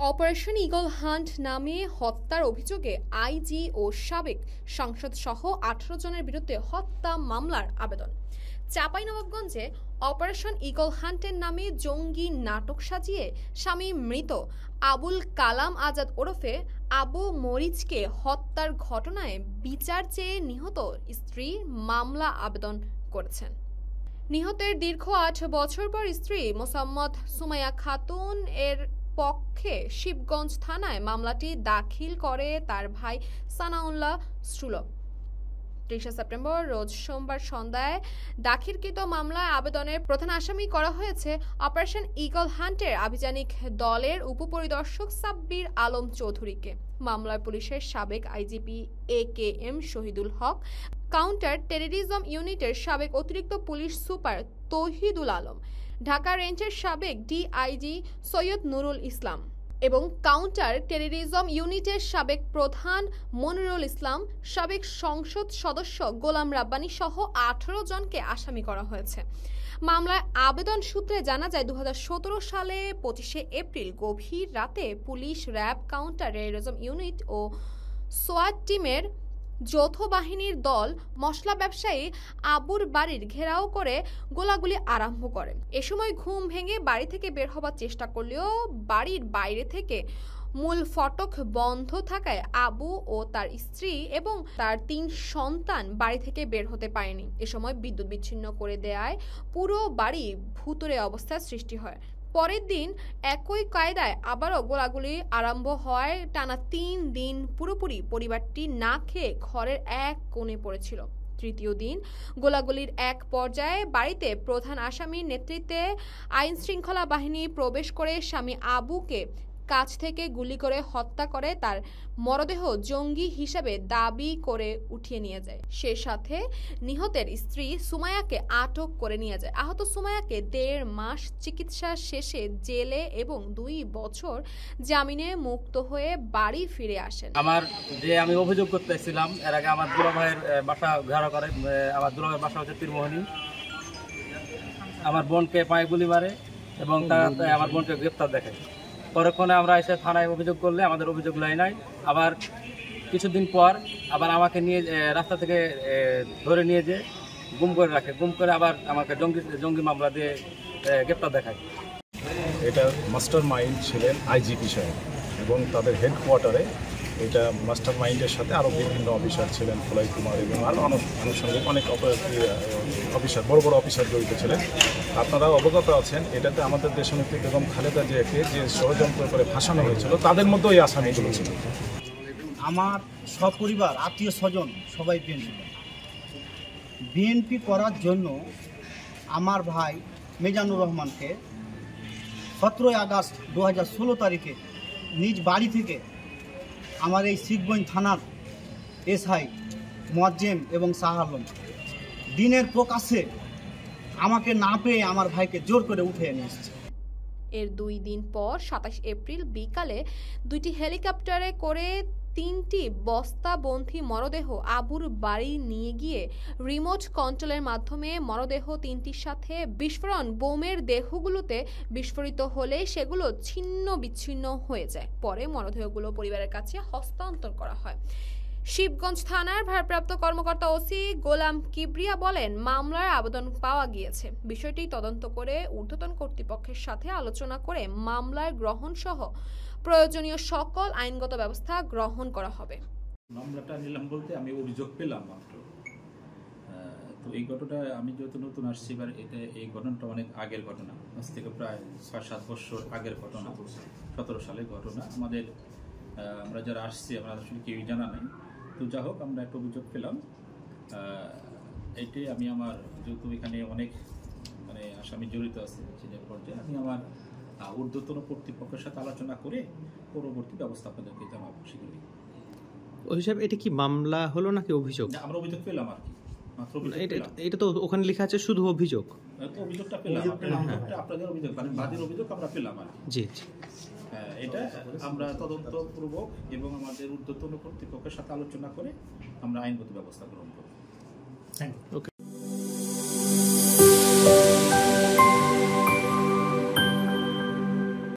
Operation eagle hunt নামে হত্যার অভিযোগে আইজি ও সাবেক সাংসদ সহ 18 জনের বিরুদ্ধে হত্যা মামলার আবেদন। চাঁপাইনবাবগঞ্জে অপারেশন ঈগল হান্টের নামে জঙ্গি নাটক সাজিয়ে স্বামী মৃত আবুল কালাম আজাদ ওরফে আবু মরিচকে হত্যার ঘটনায় বিচার চেয়ে নিহত স্ত্রী মামলা আবেদন করেছেন। নিহতের দীর্ঘ 8 বছর পর স্ত্রী মোসাম্মদ সুমাইয়া খাতুন এর পক্ষে শিবগঞ্জ থানায় মামলাটি দাখিল করে তার ভাই সানাউল্লাহ সুলভ। 30 সেপ্টেম্বর রোজ সোমবার সন্ধ্যায় দাখিলকৃত মামলায় আবেদনের প্রধান আসামি করা হয়েছে অপারেশন ঈগল হান্টের আভিযানিক দলের উপপরিদর্শক সাব্বির আলম চৌধুরীকে। মামলায় পুলিশের সাবেক আইজিপি AKM শহীদুল হক, কাউন্টার টেররিজম ইউনিটের সাবেক অতিরিক্ত পুলিশ সুপার তৌহিদুল আলম, ঢাকা রেঞ্জের সাবেক ডিআইজি সৈয়দ নুরুল ইসলাম এবং কাউন্টার টেররিজম ইউনিটের সাবেক প্রধান মনিরুল ইসলাম, সাবেক সংসদ সদস্য গোলাম রাব্বানী সহ 18 জনকে আসামি করা হয়েছে। মামলায় আবেদন সূত্রে জানা যায় 2017 সালে 25 এপ্রিল গভীর রাতে police, RAB, counter terrorism unit ও সোয়াট টিমের যৌথ বাহিনীর দল মশলা ব্যবসায়ী আবুর বাড়ির ঘেরাও করে গোলাগুলি আরম্ভ করে। এ সময় ঘুম ভেঙে বাড়ি থেকে বের হবার চেষ্টা করলেও বাড়ির বাইরে থেকে মূল ফটক বন্ধ থাকায় আবু ও তার স্ত্রী এবং তার 3 সন্তান বাড়ি থেকে বের হতে পারেনি। এ সময় বিদ্যুৎ বিচ্ছিন্ন করে দেওয়ায় পুরো বাড়ি ভুতুড়ে অবস্থার সৃষ্টি হয়। পরের দিন একই কায়দায় আবারও গোলাগুলি আরম্ভ হয়। টানা 3 দিন পুরোপুরি পরিবারটি না খেয়ে ঘরের এক কোণে পড়েছিল। তৃতীয় দিন গোলাগুলির এক পর্যায়ে বাড়িতে প্রধান আসামির নেতৃত্বে আইন শৃঙ্খলা বাহিনী প্রবেশ করে স্বামী আবুকে কাছ থেকে গুলি করে হত্যা করে তার মরদেহ জঙ্গি হিসেবে দাবি করে উঠিয়ে নিয়ে যায়। সে সাথে নিহতের স্ত্রী সুমাইয়াকে আটক করে নিয়ে যায়। আহত সুমাইয়াকে 1.5 মাস চিকিৎসা শেষে জেলে এবং 2 বছর জামিনে মুক্ত হয়ে বাড়ি ফিরে আসেন। আমি অভিযোগ করতেছিলাম এর আগে আমার দুলাভাইয়ের বাসা ঘেরাও করে। আমার দুলাভাইয়ের বাসা হচ্ছে তীরমোহনী। আমার বোনকে পায়ে গুলি মারে এবং তারা আমার বোনকে গ্রেপ্তার দেখায়। পরক্ষণে আমরা এসে থানায় অভিযোগ করলে আমাদের অভিযোগ লয় নাই। আবার কিছুদিন পর আবার আমাকে নিয়ে রাস্তা থেকে ধরে নিয়ে যে গুম করে রাখে। গুম করে আবার আমাকে জঙ্গি মামলা দিয়ে গ্রেপ্তার দেখায়। এটা মাস্টার মাইন্ড ছিলেন আইজিপি সাহেব এবং তাদের হেডকোয়ার্টারে এটা মাস্টার মাইন্ডের সাথে আরও বিভিন্ন অফিসার ছিলেন, ফলাই কুমার এবং আরও আনুষঙ্গিক অনেক অফিসার, বড় বড় অফিসার জড়িত ছিলেন। আপনারা অবগত আছেন এটাতে আমাদের দেশনেত্রী বেগম খালেদা জিয়াকে যে ষড়যন্ত্র করে ফাঁসানো হয়েছিল তাদের মধ্যে এই আসামিগুলো ছিল। আমার সপরিবার, আত্মীয় স্বজন সবাই বিএনপি করার জন্য আমার ভাই মিজানুর রহমানকে 17 আগস্ট 2016 তারিখে নিজ বাড়ি থেকে আমার এই শিবগঞ্জ থানার SI মোয়াজ্জেম এবং শাহ আলম দিনের প্রকাশ্যে আমাকে না পেয়ে আমার ভাইকে জোর করে উঠে নিয়ে এসেছে। এর 2 দিন পর 27 এপ্রিল বিকালে 2টি হেলিকপ্টারে করে 3টি বস্তাবন্ধী মরদেহ আবুর বাড়ি নিয়ে গিয়ে রিমোট কন্ট্রোলের মাধ্যমে মরদেহ 3টির সাথে বিস্ফোরণ বোমের দেহগুলোতে বিস্ফোরিত হলে সেগুলো ছিন্ন বিচ্ছিন্ন হয়ে যায়। পরে মরদেহগুলো পরিবারের কাছে হস্তান্তর করা হয়। শিবগঞ্জ থানার ভারপ্রাপ্ত কর্মকর্তা ওসি গোলাম কিবরিয়া বলেন, মামলার আবেদন পাওয়া গিয়েছে। বিষয়টি তদন্ত করে ঊর্ধ্বতন কর্তৃপক্ষের সাথে আলোচনা করে মামলার গ্রহণ সহ প্রয়োজনীয় সকল আইনগত ব্যবস্থা গ্রহণ করা হবে। মামলাটা নিলাম বলতে আমি অভিযোগ পেলাম মাত্র। তো এই ঘটনা আমি যেহেতু নতুন আসছি, এবার এই ঘটনাটা অনেক আগের ঘটনা, আজ থেকে প্রায় 6-7 বছর আগের ঘটনা, 17 সালের ঘটনা। আমরা যারা আসছি আমরা আসলে কেউই জানা নাই। তো যা হোক, আমরা একটা অভিযোগ পেলাম। এইটাই আমি আমার যেহেতু এখানে অনেক আসামি জড়িত আছে সেটার পর্যায়ে আমি আমার ঊর্ধ্বতন কর্তৃপক্ষের সাথে আলোচনা করে পরবর্তী ব্যবস্থা আপনাদেরকে জানাবো শীঘ্রই। ওই হিসাবে এটা কি মামলা হলো নাকি অভিযোগ? আমরা অভিযোগ পেলাম আর কি, মাত্র এটা তো ওখানে লেখা আছে শুধু অভিযোগ। তো অভিযোগটা পেলাম, আপনাদের অভিযোগ বাদীর অভিযোগ আমরা পেলাম আর কি। জি, এটা আমরা তদন্তপূর্বক এবং আমাদের ঊর্ধ্বতন কর্তৃপক্ষের সাথে আলোচনা করে আমরা আইনগত ব্যবস্থা গ্রহণ করব। ওকে।